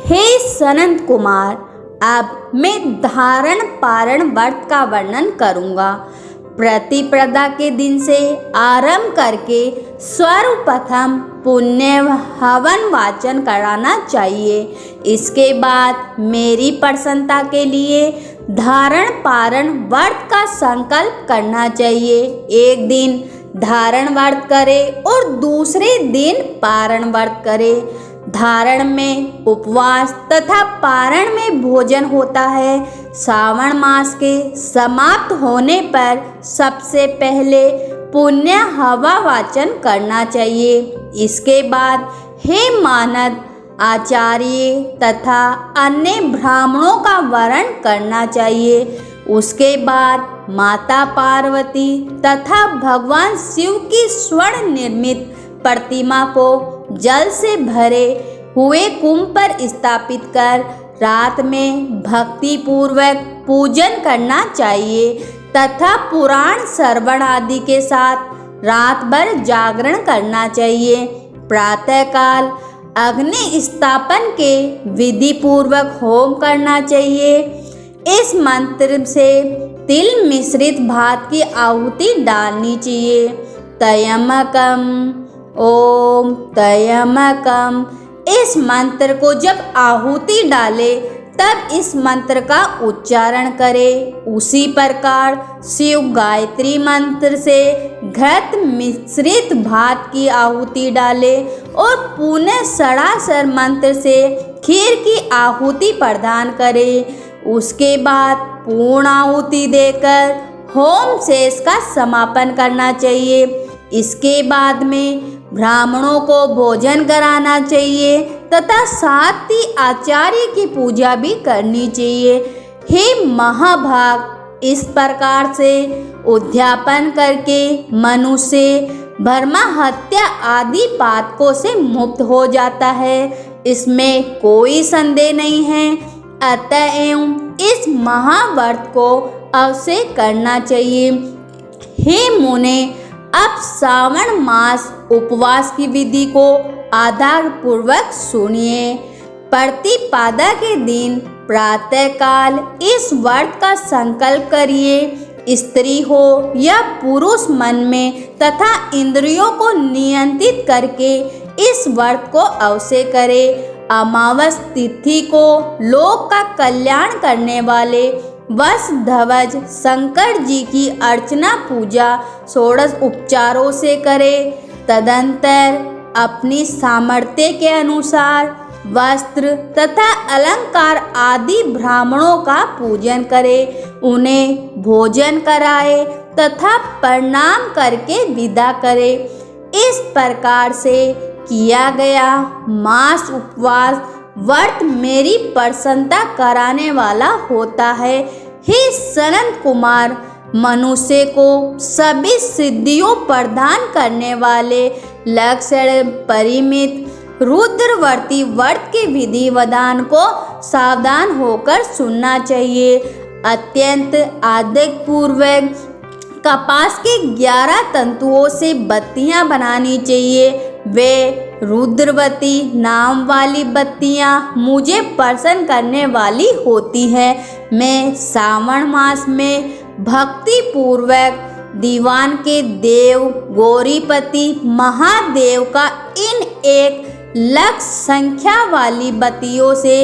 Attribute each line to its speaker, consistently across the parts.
Speaker 1: हे सनत कुमार, अब मैं धारण पारण व्रत का वर्णन करूँगा। प्रतिपदा के दिन से आरंभ करके सर्वप्रथम पुण्य हवन वाचन कराना चाहिए। इसके बाद मेरी प्रसन्नता के लिए धारण पारण व्रत का संकल्प करना चाहिए। एक दिन धारण व्रत करे और दूसरे दिन पारण व्रत करे। धारण में उपवास तथा पारण में भोजन होता है। श्रावण मास के समाप्त होने पर सबसे पहले पुण्य हवा वाचन करना चाहिए। इसके बाद हे मानद आचार्य तथा अन्य ब्राह्मणों का वरण करना चाहिए। उसके बाद माता पार्वती तथा भगवान शिव की स्वर्ण निर्मित प्रतिमा को जल से भरे हुए कुंभ पर स्थापित कर रात में भक्ति पूर्वक पूजन करना चाहिए तथा पुराण श्रवण आदि के साथ रात भर जागरण करना चाहिए। प्रातःकाल अग्नि स्थापन के विधि पूर्वक होम करना चाहिए। इस मंत्र से तिल मिश्रित भात की आहुति डालनी चाहिए। तयमकम ओम तयमकम, इस मंत्र को जब आहुति डाले तब इस मंत्र का उच्चारण करें। उसी प्रकार शिव गायत्री मंत्र से घृत मिश्रित भात की आहुति डाले और पुनः सड़ासर मंत्र से खीर की आहुति प्रदान करें। उसके बाद पूर्ण आहुति देकर होम शेष का समापन करना चाहिए। इसके बाद में ब्राह्मणों को भोजन कराना चाहिए तथा साथ ही आचार्य की पूजा भी करनी चाहिए। हे महाभाग, इस प्रकार से उद्यापन करके मनुष्य भरमा हत्या आदि पातकों से मुक्त हो जाता है। इसमें कोई संदेह नहीं है। अतएव इस महाव्रत को अवश्य करना चाहिए। हे मुने, अब श्रावण मास उपवास की विधि को आधार पूर्वक सुनिए। प्रतिपदा के दिन प्रातःकाल इस व्रत का संकल्प करिए। स्त्री हो या पुरुष मन में तथा इंद्रियों को नियंत्रित करके इस व्रत को अवश्य करे। अमावस तिथि को लोक का कल्याण करने वाले वसुधवज शंकर जी की अर्चना पूजा षोडश उपचारों से करे। तदंतर अपनी सामर्थ्य के अनुसार वस्त्र तथा अलंकार आदि ब्राह्मणों का पूजन करे। उन्हें भोजन कराए तथा प्रणाम करके विदा करे। इस प्रकार से किया गया मास उपवास व्रत मेरी प्रसन्नता कराने वाला होता है। हे सनत कुमार, मनुष्य को सभी सिद्धियों प्रदान करने वाले लक्ष्य परिमित रुद्रवर्ती व्रत के विधि विधान को सावधान होकर सुनना चाहिए। अत्यंत आदर पूर्वक कपास के 11 तंतुओं से बत्तियां बनानी चाहिए। वे रुद्रवती नाम वाली बत्तियां मुझे प्रसन्न करने वाली होती है। मैं श्रावण मास में भक्ति पूर्वक दीवान के देव गौरीपति महादेव का इन 1,00,000 संख्या वाली बत्तियों से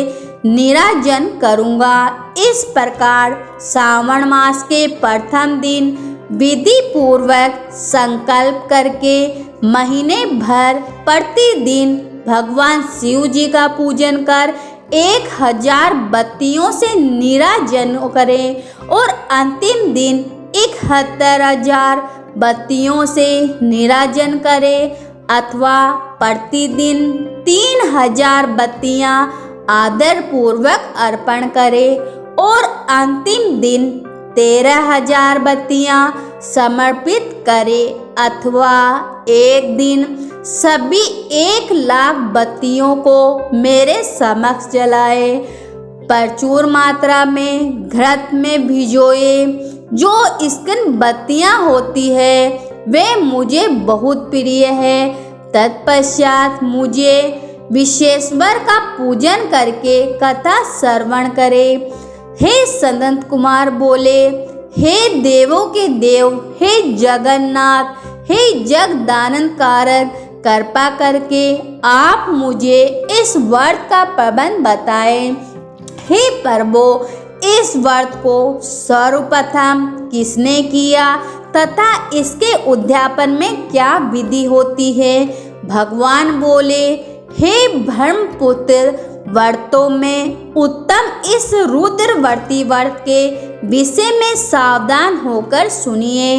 Speaker 1: निराजन करूँगा। इस प्रकार श्रावण मास के प्रथम दिन विधि पूर्वक संकल्प करके महीने भर प्रतिदिन भगवान शिव जी का पूजन कर 1000 बत्तियों से निराजन करें और अंतिम दिन 71,000 बत्तियों से निराजन करें अथवा प्रतिदिन 3000 बत्तियां आदर पूर्वक अर्पण करें और अंतिम दिन 13,000 बत्तियां समर्पित करें अथवा एक दिन सभी 1,00,000 बत्तियों को मेरे समक्ष जलाए। प्रचुर मात्रा में घृत में भिगोए जो स्कंद बत्तियां होती है वे मुझे बहुत प्रिय है। तत्पश्चात मुझे विश्वेश्वर का पूजन करके कथा श्रवण करें। हे सनत कुमार बोले, हे देवों के देव, हे जगन्नाथ, हे जगदानंद कारक, कृपा करके आप मुझे इस व्रत का प्रबंध बताएं। हे प्रभु, इस व्रत को सर्वप्रथम किसने किया तथा इसके उद्यापन में क्या विधि होती है? भगवान बोले, हे ब्रह्मपुत्र, व्रतों में उत्तम इस रुद्रवर्ती व्रत के विषय में सावधान होकर सुनिए।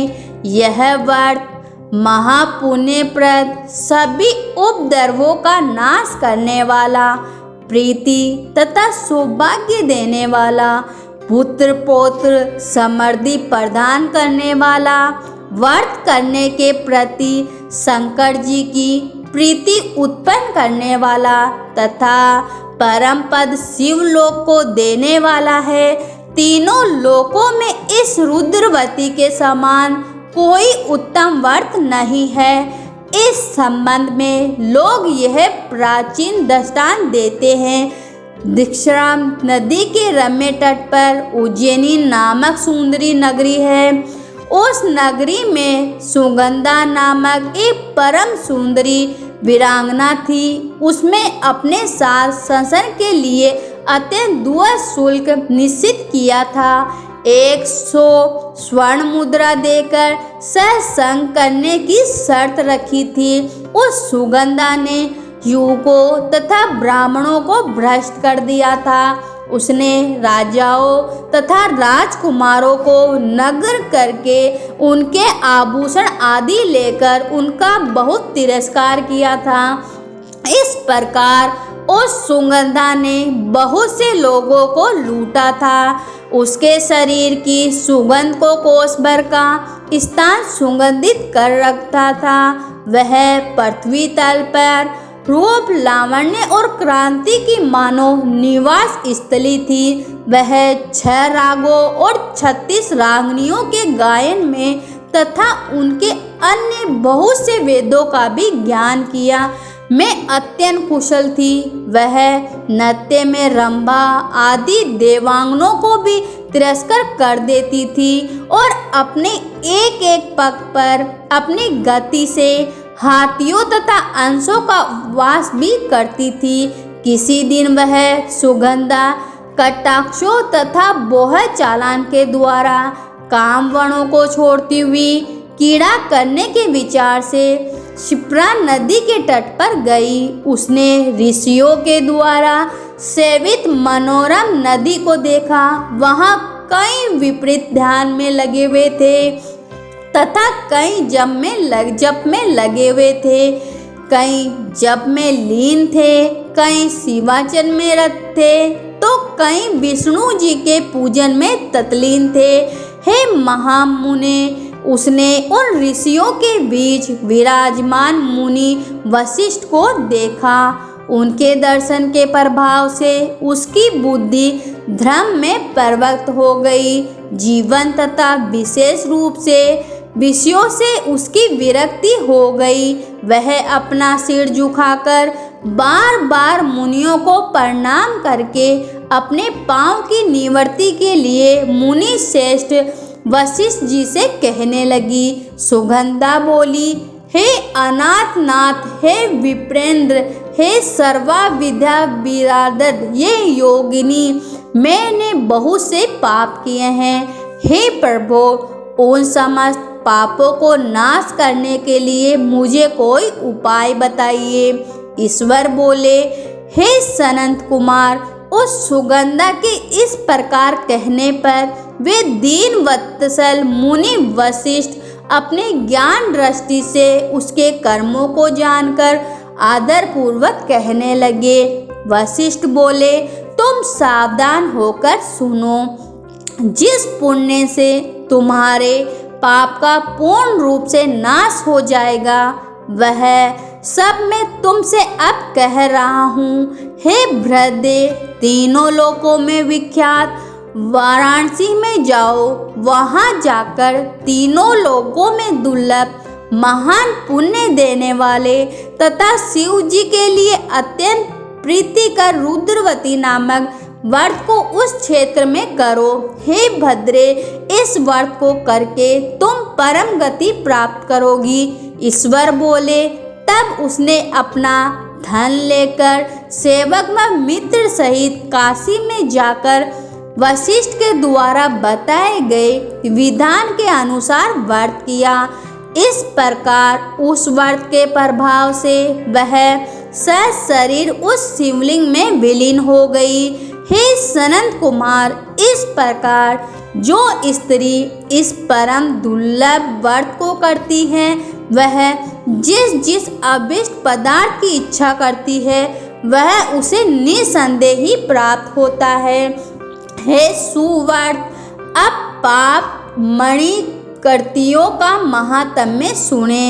Speaker 1: यह व्रत महापुण्यप्रद, सभी उपद्रवों का नाश करने वाला, प्रीति तथा सौभाग्य देने वाला, पुत्र पौत्र समृद्धि प्रदान करने वाला, व्रत करने के प्रति शंकर जी की प्रीति उत्पन्न करने वाला तथा परम पद शिवलोक को देने वाला है। तीनों लोकों में इस रुद्रवती के समान कोई उत्तम व्रत नहीं है। इस संबंध में लोग यह प्राचीन दृष्टांत देते हैं। दीक्षाराम नदी के रम्य तट पर उज्जैनी नामक सुंदरी नगरी है। उस नगरी में सुगंधा नामक एक परम सुंदरी वीरांगना थी। उसमें अपने साथ संसर्ग के लिए अत्यंत दुआ शुल्क निश्चित किया था। 100 स्वर्ण मुद्रा देकर सत्संग करने की शर्त रखी थी। उस सुगंधा ने युवकों तथा ब्राह्मणों को भ्रष्ट कर दिया था। उसने राजाओं तथा राजकुमारों को नग्न करके उनके आभूषण आदि लेकर उनका बहुत तिरस्कार किया था। इस प्रकार उस सुगंधा ने बहुत से लोगों को लूटा था। उसके शरीर की सुगंध को कोस भर का स्थान सुगंधित कर रखता था। वह पृथ्वी तल पर रूप, लावण्य और क्रांति की मानो निवास स्थली थी। वह 6 रागों और 36 रागनियों के गायन में तथा उनके अन्य बहुत से वेदों का भी ज्ञान किया में अत्यंत कुशल थी। वह नृत्य में रंभा आदि देवांगनों को भी तिरस्कार कर देती थी और अपने एक एक पग पर अपनी गति से हाथियों तथा अंशों का वास भी करती थी। किसी दिन वह सुगंधा कटाक्षों तथा बोह चालान के द्वारा कामवनों को छोड़ती हुई कीड़ा करने के विचार से क्षिप्रा नदी के तट पर गई। उसने ऋषियों के द्वारा सेवित मनोरम नदी को देखा। वहाँ कई विपरीत ध्यान में लगे हुए थे तथा कई जप में लगे हुए थे, कई जप में लीन थे, कई शिवाचन में रत थे, तो कई विष्णु जी के पूजन में तत्लीन थे। हे महामुने, उसने उन ऋषियों के बीच विराजमान मुनि वशिष्ठ को देखा। उनके दर्शन के प्रभाव से उसकी बुद्धि धर्म में प्रवृत्त हो गई। जीवन तथा विशेष रूप से विषयों से उसकी विरक्ति हो गई। वह अपना सिर झुकाकर बार बार मुनियों को प्रणाम करके अपने पांव की निवृत्ति के लिए मुनि श्रेष्ठ वशिष्ठ जी से कहने लगी। सुगंधा बोली, हे अनाथनाथ, हे विप्रेंद्र, हे सर्वा विद्या विरादद, ये योगिनी, मैंने बहुत से पाप किए हैं। हे प्रभु, उन समस्त पापों को नाश करने के लिए मुझे कोई उपाय बताइए। ईश्वर बोले, हे सनत कुमार, उस सुगंधा के इस प्रकार कहने पर वे दीन वत्सल मुनि वशिष्ठ अपने ज्ञान दृष्टि से उसके कर्मों को जानकर आदर पूर्वक कहने लगे। वशिष्ठ बोले, तुम सावधान होकर सुनो। जिस पुण्य से तुम्हारे पाप का पूर्ण रूप से नाश हो जाएगा, वह सब मैं तुमसे अब कह रहा हूँ। हे भ्रदे, तीनों लोकों में विख्यात वाराणसी में जाओ। वहाँ जाकर तीनों लोकों में दुर्लभ महान पुण्य देने वाले तथा शिव जी के लिए अत्यंत प्रीतिकर रुद्रवती नामक व्रत को उस क्षेत्र में करो। हे भद्रे, इस व्रत को करके तुम परम गति प्राप्त करोगी। ईश्वर बोले। तब उसने अपना धन लेकर सेवक व मित्र सहित काशी में जाकर वशिष्ठ के द्वारा बताए गए विधान के अनुसार व्रत किया। इस प्रकार उस व्रत के प्रभाव से वह शरीर उस शिवलिंग में विलीन हो गई। हे सनंद कुमार, इस प्रकार जो स्त्री इस परम दुर्लभ व्रत को करती है वह जिस जिस अभिष्ट पदार्थ की इच्छा करती है वह उसे निसंदेह ही प्राप्त होता है। हे सुव्रत, अब पाप मणि कर्तियों का महात्म्य सुने।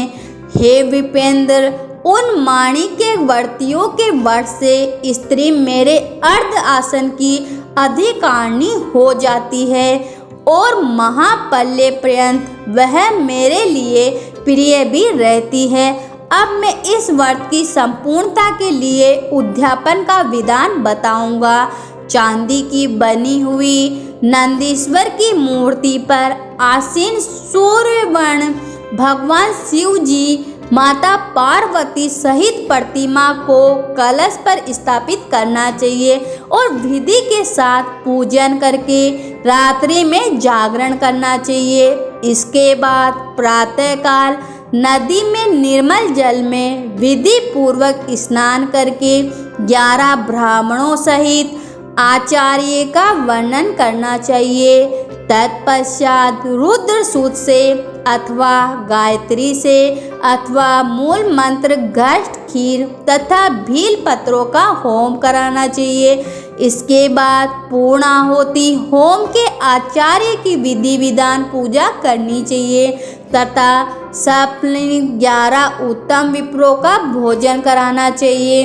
Speaker 1: हे विपेंद्र, उन माणिक्य व्रतियों के व्रत से स्त्री मेरे अर्ध आसन की अधिकारिणी हो जाती है और महापल्य पर्यंत वह मेरे लिए प्रिय भी रहती है। अब मैं इस व्रत की संपूर्णता के लिए उद्यापन का विधान बताऊंगा। चांदी की बनी हुई नंदीश्वर की मूर्ति पर आसीन सूर्यवर्ण भगवान शिव जी माता पार्वती सहित प्रतिमा को कलश पर स्थापित करना चाहिए और विधि के साथ पूजन करके रात्रि में जागरण करना चाहिए। इसके बाद प्रातःकाल नदी में निर्मल जल में विधि पूर्वक स्नान करके 11 ब्राह्मणों सहित आचार्य का वर्णन करना चाहिए। तत्पश्चात रुद्र सूक्त से अथवा गायत्री से अथवा मूल मंत्र घृत खीर तथा भील पत्रों का होम कराना चाहिए। इसके बाद पूर्णाहुति होम के आचार्य की विधि विधान पूजा करनी चाहिए तथा सप्तमी 11 उत्तम विप्रों का भोजन कराना चाहिए।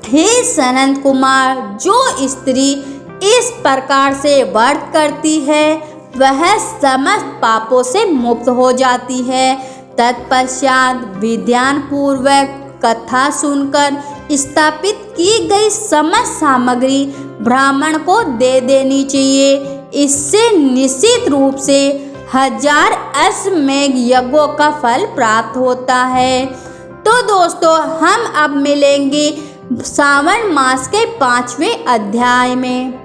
Speaker 1: हे सनंद कुमार, जो स्त्री इस प्रकार से व्रत करती है वह समस्त पापों से मुक्त हो जाती है। तत्पश्चात विधान पूर्वक कथा सुनकर स्थापित की गई समस्त सामग्री ब्राह्मण को दे देनी चाहिए। इससे निश्चित रूप से 1000 अश्वमेघ यज्ञों का फल प्राप्त होता है। तो दोस्तों, हम अब मिलेंगे सावन मास के 5वें अध्याय में।